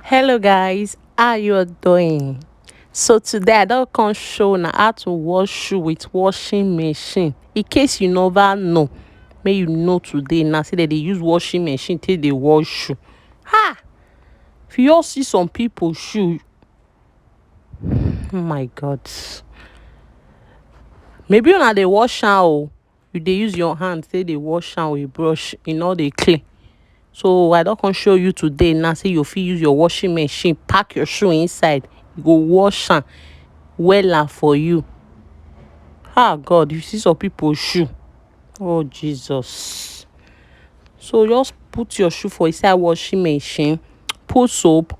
Hello guys, how you doing? So today I don't come show now how to wash shoe with washing machine. In case you never know, may you know today now say that they use washing machine till they wash shoe. Ha! If you all see some people shoe, oh my god. Maybe una dey wash am o. You dey use your hand say dey wash am with brush, e no dey clean. So I don come show you today now say you fit use your washing machine pack your shoe inside, you go wash am wella for you. God, you see some people shoe, oh Jesus. So just put your shoe for inside washing machine, put soap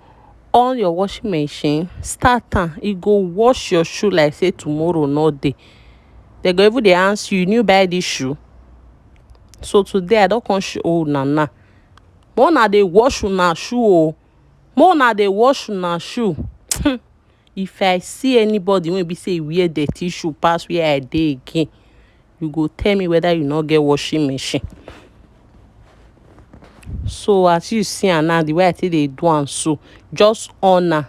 on your washing machine, start am, e go wash your shoe like say tomorrow no dey. They go even dey ask you new buy this shoe. So today I don come show una now. More na dey wash una shoe o. More na dey wash una shoe. If I see anybody wey be say e wear dirty shoe pass where I dey again, you go tell me whether you no get washing machine. So as you see am now, the way I take dey do am so, just on am,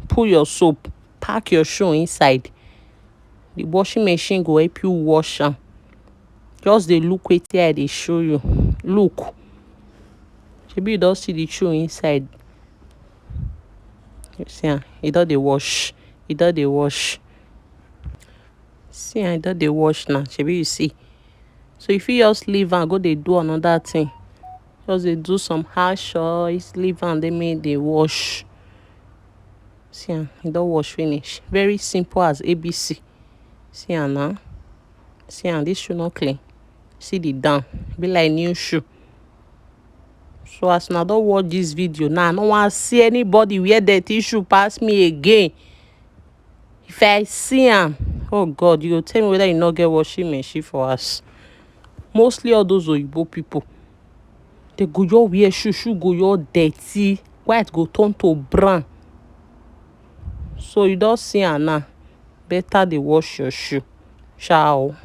put your soap, pack your shoe inside. The washing machine go help you wash am. Just dey look wetin I dey show you. Look. Shebi you don see the shoe inside. You see am, e don dey wash. E don dey wash. See am, e don dey wash now. Shebi you see. So you fit just leave am go dey do another thing. Just dey do some house chores, leave am dey make dey wash. See am, e don wash finish. Very simple as ABC. See am now. See am, this shoe no clean. See the down, be like new shoe. So as una don watch this video now, I no wan see anybody wear dirty shoe pass me again. If I see am, oh God, you go tell me whether you no get washing machine for us. Mostly all those oyibo people, they go just wear shoe go just dirty, white go turn to brown. So you don see am now, better dey wash your shoe. Ciao.